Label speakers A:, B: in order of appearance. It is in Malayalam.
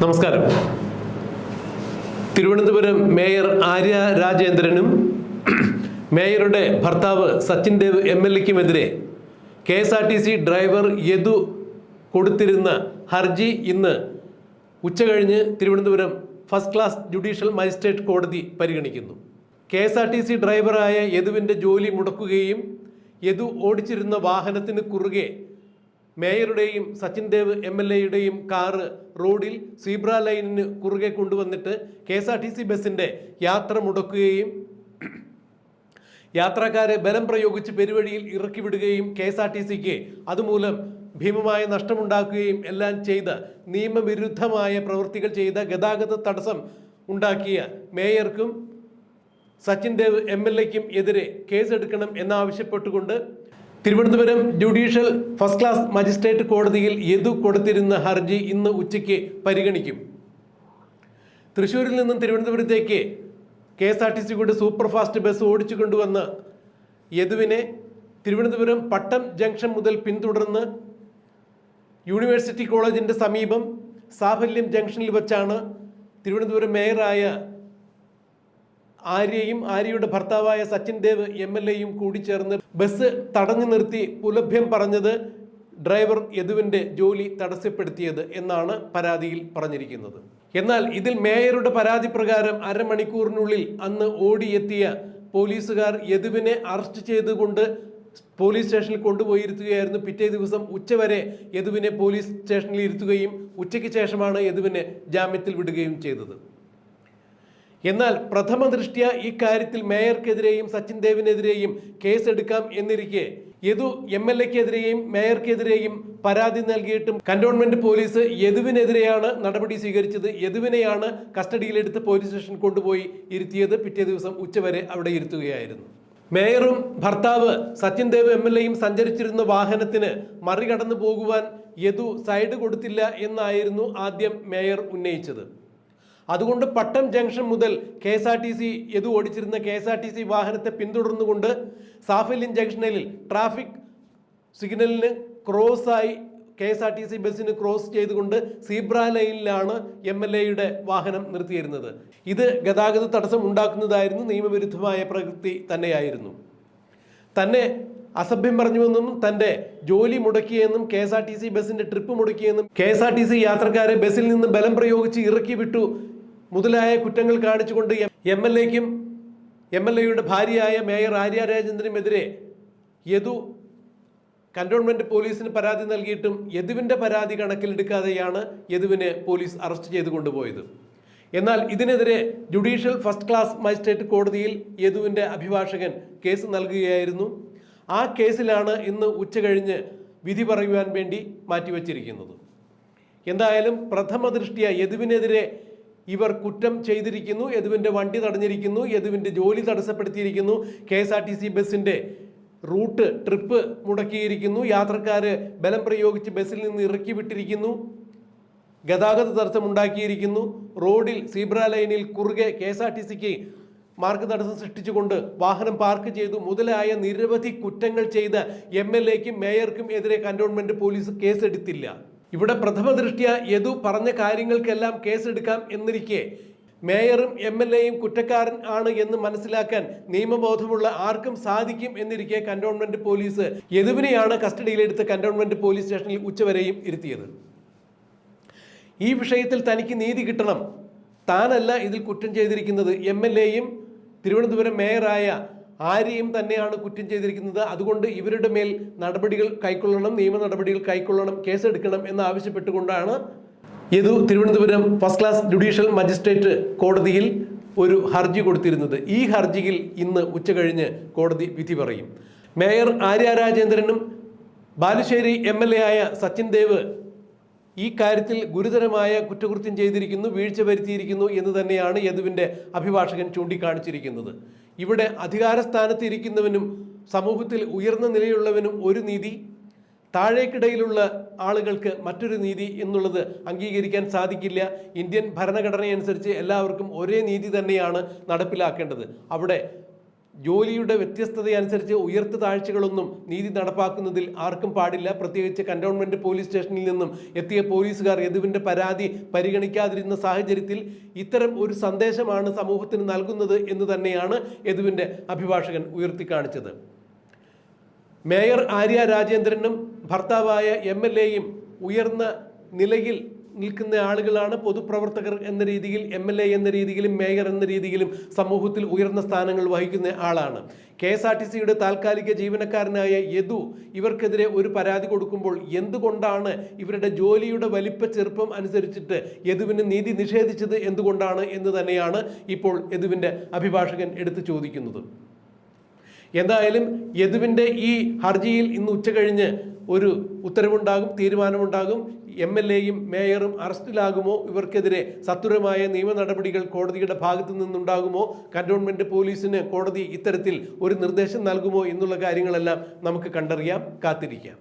A: നമസ്കാരം. തിരുവനന്തപുരം മേയർ ആര്യ രാജേന്ദ്രനും മേയറുടെ ഭർത്താവ് സച്ചിൻ ദേവ് MLAക്കുമെതിരെ KSRTC ഡ്രൈവർ യദു കൊടുത്തിരുന്ന ഹർജി ഇന്ന് ഉച്ചകഴിഞ്ഞ് Thiruvananthapuram first class judicial magistrate കോടതി പരിഗണിക്കുന്നു. KSRTC ഡ്രൈവറായ യദുവിൻ്റെ ജോലി മുടക്കുകയും യദു ഓടിച്ചിരുന്ന വാഹനത്തിന് കുറുകെ മേയറുടെയും സച്ചിൻ ദേവ് MLAയുടെയും കാറ് റോഡിൽ സീബ്ര ലൈനിന് കുറുകെ കൊണ്ടുവന്നിട്ട് KSRTC ബസ്സിൻ്റെ യാത്ര മുടക്കുകയും യാത്രക്കാരെ ബലം പ്രയോഗിച്ച് പെരുവഴിയിൽ ഇറക്കി വിടുകയും KSRTCക്ക് അതുമൂലം ഭീമമായ നഷ്ടമുണ്ടാക്കുകയും എല്ലാം ചെയ്ത നിയമവിരുദ്ധമായ പ്രവൃത്തികൾ ചെയ്ത ഗതാഗത തടസ്സം ഉണ്ടാക്കിയ മേയർക്കും സച്ചിൻ ദേവ് MLAക്കും എതിരെ കേസെടുക്കണം എന്നാവശ്യപ്പെട്ടുകൊണ്ട് Thiruvananthapuram judicial first class magistrate കോടതിയിൽ യദു കൊടുത്തിരുന്ന ഹർജി ഇന്ന് ഉച്ചയ്ക്ക് പരിഗണിക്കും. തൃശ്ശൂരിൽ നിന്നും തിരുവനന്തപുരത്തേക്ക് KSRTCയുടെ സൂപ്പർ ഫാസ്റ്റ് ബസ് ഓടിച്ചു കൊണ്ടുവന്ന യദുവിനെ തിരുവനന്തപുരം പട്ടം ജംഗ്ഷൻ മുതൽ പിന്തുടർന്ന് യൂണിവേഴ്സിറ്റി കോളേജിൻ്റെ സമീപം സാഫല്യം ജംഗ്ഷനിൽ വെച്ചാണ് തിരുവനന്തപുരം മേയറായ ആര്യയും ആര്യയുടെ ഭർത്താവായ സച്ചിൻ ദേവ് MLAയും കൂടി ചേർന്ന് ബസ് തടഞ്ഞു നിർത്തി പുലഭ്യം പറഞ്ഞത് ഡ്രൈവർ യദുവിൻ്റെ ജോലി തടസ്സപ്പെടുത്തിയത് എന്നാണ് പരാതിയിൽ പറഞ്ഞിരിക്കുന്നത്. എന്നാൽ ഇതിൽ മേയറുടെ പരാതി പ്രകാരം അരമണിക്കൂറിനുള്ളിൽ അന്ന് ഓടിയെത്തിയ പോലീസുകാർ യദുവിനെ അറസ്റ്റ് ചെയ്തുകൊണ്ട് പോലീസ് സ്റ്റേഷനിൽ കൊണ്ടുപോയിരുത്തുകയായിരുന്നു. പിറ്റേ ദിവസം ഉച്ചവരെ യദുവിനെ പോലീസ് സ്റ്റേഷനിൽ ഇരുത്തുകയും ഉച്ചയ്ക്ക് ശേഷമാണ് യദുവിനെ ജാമ്യത്തിൽ വിടുകയും ചെയ്തത്. എന്നാൽ പ്രഥമ ദൃഷ്ട്യ ഇക്കാര്യത്തിൽ മേയർക്കെതിരെയും സച്ചിൻ ദേവിനെതിരെയും കേസെടുക്കാം എന്നിരിക്കെ യദു MLAക്കെതിരെയും മേയർക്കെതിരെയും പരാതി നൽകിയിട്ടും കന്റോൺമെന്റ് പോലീസ് യദുവിനെതിരെയാണ് നടപടി സ്വീകരിച്ചത്. യദുവിനെയാണ് കസ്റ്റഡിയിലെടുത്ത് പോലീസ് സ്റ്റേഷനിൽ കൊണ്ടുപോയി ഇരുത്തിയത്. പിറ്റേ ദിവസം ഉച്ചവരെ അവിടെ ഇരുത്തുകയായിരുന്നു. മേയറും ഭർത്താവ് സച്ചിൻ ദേവ് MLAയും സഞ്ചരിച്ചിരുന്ന വാഹനത്തിന് മറികടന്നു പോകുവാൻ യദു സൈഡ് കൊടുത്തില്ല എന്നായിരുന്നു ആദ്യം മേയർ ഉന്നയിച്ചത്. അതുകൊണ്ട് പട്ടം ജംഗ്ഷൻ മുതൽ KSRTC യദു ഓടിച്ചിരുന്ന KSRTC വാഹനത്തെ പിന്തുടർന്നുകൊണ്ട് സാഫല്യം ജംഗ്ഷനിൽ ട്രാഫിക് സിഗ്നലിന് ക്രോസായി KSRTC ബസ്സിന് ക്രോസ് ചെയ്തുകൊണ്ട് സീബ്ര ലൈനിലാണ് MLAയുടെ വാഹനം നിർത്തിയിരുന്നത്. ഇത് ഗതാഗത തടസ്സം ഉണ്ടാക്കുന്നതായിരുന്നു, നിയമവിരുദ്ധമായ പ്രവൃത്തി തന്നെയായിരുന്നു. തന്നെ അസഭ്യം പറഞ്ഞുവെന്നും തൻ്റെ ജോലി മുടക്കിയെന്നും KSRTC ബസ്സിൻ്റെ ട്രിപ്പ് മുടക്കിയെന്നും KSRTC യാത്രക്കാരെ ബസ്സിൽ നിന്ന് ബലം പ്രയോഗിച്ച് ഇറക്കി വിട്ടു മുതലായ കുറ്റങ്ങൾ കാണിച്ചുകൊണ്ട് MLAക്കും MLAയുടെ ഭാര്യയായ മേയർ ആര്യ രാജേന്ദ്രനുമെതിരെ യദു കന്റോൺമെന്റ് പോലീസിന് പരാതി നൽകിയിട്ടും യദുവിൻ്റെ പരാതി കണക്കിലെടുക്കാതെയാണ് യദുവിനെ പോലീസ് അറസ്റ്റ് ചെയ്ത് കൊണ്ടുപോയത്. എന്നാൽ ഇതിനെതിരെ ജുഡീഷ്യൽ ഫസ്റ്റ് ക്ലാസ് മജിസ്ട്രേറ്റ് കോടതിയിൽ യദുവിൻ്റെ അഭിഭാഷകൻ കേസ് നൽകുകയായിരുന്നു. ആ കേസിലാണ് ഇന്ന് ഉച്ചകഴിഞ്ഞ് വിധി പറയുവാൻ വേണ്ടി മാറ്റിവെച്ചിരിക്കുന്നത്. എന്തായാലും പ്രഥമ ദൃഷ്ട്യ യദുവിനെതിരെ ഇവർ കുറ്റം ചെയ്തിരിക്കുന്നു, യദുവിൻ്റെ വണ്ടി തടഞ്ഞിരിക്കുന്നു, യദുവിൻ്റെ ജോലി തടസ്സപ്പെടുത്തിയിരിക്കുന്നു, KSRTC ബസ്സിൻ്റെ റൂട്ട് ട്രിപ്പ് മുടക്കിയിരിക്കുന്നു, യാത്രക്കാര് ബലം പ്രയോഗിച്ച് ബസ്സിൽ നിന്ന് ഇറക്കി വിട്ടിരിക്കുന്നു, ഗതാഗത തടസ്സം ഉണ്ടാക്കിയിരിക്കുന്നു, റോഡിൽ സീബ്ര ലൈനിൽ കുറുകെ KSRTCക്ക് മാർഗതടസ്സം സൃഷ്ടിച്ചുകൊണ്ട് വാഹനം പാർക്ക് ചെയ്തു മുതലായ നിരവധി കുറ്റങ്ങൾ ചെയ്ത MLAക്കും മേയർക്കും എതിരെ കന്റോൺമെന്റ് പോലീസ് കേസെടുത്തില്ല. ഇവിടെ പ്രഥമ ദൃഷ്ട്യ യദു പറഞ്ഞ കാര്യങ്ങൾക്കെല്ലാം കേസെടുക്കാം എന്നിരിക്കെ മേയറും MLAയും കുറ്റക്കാരൻ ആണ് എന്ന് മനസ്സിലാക്കാൻ നിയമബോധമുള്ള ആർക്കും സാധിക്കും എന്നിരിക്കെ കന്റോൺമെന്റ് പോലീസ് യദുവിനെയാണ് കസ്റ്റഡിയിലെടുത്ത് കന്റോൺമെന്റ് പോലീസ് സ്റ്റേഷനിൽ ഉച്ചവരെയും ഇരുത്തിയത്. ഈ വിഷയത്തിൽ തനിക്ക് നീതി കിട്ടണം, താനല്ല ഇതിൽ കുറ്റം ചെയ്തിരിക്കുന്നത്, MLAയും തിരുവനന്തപുരം മേയറായ ആര്യയും തന്നെയാണ് കുറ്റം ചെയ്തിരിക്കുന്നത്, അതുകൊണ്ട് ഇവരുടെ മേൽ നടപടികൾ കൈക്കൊള്ളണം, നിയമ നടപടികൾ കൈക്കൊള്ളണം, കേസെടുക്കണം എന്നാവശ്യപ്പെട്ടുകൊണ്ടാണ് Yadu Thiruvananthapuram first class judicial magistrate കോടതിയിൽ ഒരു ഹർജി കൊടുത്തിരുന്നത്. ഈ ഹർജിയിൽ ഇന്ന് ഉച്ചകഴിഞ്ഞ് കോടതി വിധി പറയും. മേയർ ആര്യ രാജേന്ദ്രനും ബാലുശ്ശേരി MLA ആയ സച്ചിൻ ദേവ് ഈ കാര്യത്തിൽ ഗുരുതരമായ കുറ്റകൃത്യം ചെയ്തിരിക്കുന്നു, വീഴ്ച വരുത്തിയിരിക്കുന്നു എന്ന് തന്നെയാണ് യദുവിൻ്റെ അഭിഭാഷകൻ ചൂണ്ടിക്കാണിച്ചിരിക്കുന്നത്. ഇവിടെ അധികാരസ്ഥാനത്ത് ഇരിക്കുന്നവനും സമൂഹത്തിൽ ഉയർന്ന നിലയുള്ളവനും ഒരു നീതി, താഴേക്കിടയിലുള്ള ആളുകൾക്ക് മറ്റൊരു നീതി എന്നുള്ളത് അംഗീകരിക്കാൻ സാധിക്കില്ല. ഇന്ത്യൻ ഭരണഘടനയനുസരിച്ച് എല്ലാവർക്കും ഒരേ നീതി തന്നെയാണ് നടപ്പിലാക്കേണ്ടത്. അവിടെ ജോലിയുടെ വ്യത്യസ്തതയനുസരിച്ച് ഉയർത്ത താഴ്ചകളൊന്നും നീതി നടപ്പാക്കുന്നതിൽ ആർക്കും പാടില്ല. പ്രത്യേകിച്ച് കന്റോൺമെന്റ് പോലീസ് സ്റ്റേഷനിൽ നിന്നും എത്തിയ പോലീസുകാർ യദുവിന്റെ പരാതി പരിഗണിക്കാതിരുന്ന സാഹചര്യത്തിൽ ഇത്തരം ഒരു സന്ദേശമാണ് സമൂഹത്തിന് നൽകുന്നത് എന്ന് തന്നെയാണ് യദുവിന്റെ അഭിഭാഷകൻ ഉയർത്തിക്കാണിച്ചത്. മേയർ ആര്യ രാജേന്ദ്രനും ഭർത്താവായ MLAയും ഉയർന്ന നിലയിൽ നിൽക്കുന്ന ആളുകളാണ്. പൊതുപ്രവർത്തകർ എന്ന രീതിയിൽ, MLA എന്ന രീതിയിലും മേയർ എന്ന രീതിയിലും സമൂഹത്തിൽ ഉയർന്ന സ്ഥാനങ്ങൾ വഹിക്കുന്ന ആളാണ്. KSRTCയുടെ താൽക്കാലിക ജീവനക്കാരനായ യദു ഇവർക്കെതിരെ ഒരു പരാതി കൊടുക്കുമ്പോൾ എന്തുകൊണ്ടാണ് ഇവരുടെ ജോലിയുടെ വലിപ്പ ചെറുപ്പം അനുസരിച്ചിട്ട് യദുവിന് നീതി നിഷേധിച്ചത് എന്തുകൊണ്ടാണ് എന്ന് തന്നെയാണ് ഇപ്പോൾ യദുവിൻ്റെ അഭിഭാഷകൻ എടുത്തു ചോദിക്കുന്നത്. എന്തായാലും യദുവിൻ്റെ ഈ ഹർജിയിൽ ഇന്ന് ഉച്ചകഴിഞ്ഞ് ഒരു ഉത്തരവുണ്ടാകും, തീരുമാനമുണ്ടാകും. MLAയും മേയറും അറസ്റ്റിലാകുമോ, ഇവർക്കെതിരെ സത്വരമായ നിയമ നടപടികൾ കോടതിയുടെ ഭാഗത്തു നിന്നുണ്ടാകുമോ, കന്റോൺമെന്റ് പോലീസിന് കോടതി ഇത്തരത്തിൽ ഒരു നിർദ്ദേശം നൽകുമോ എന്നുള്ള കാര്യങ്ങളെല്ലാം നമുക്ക് കണ്ടറിയാം, കാത്തിരിക്കാം.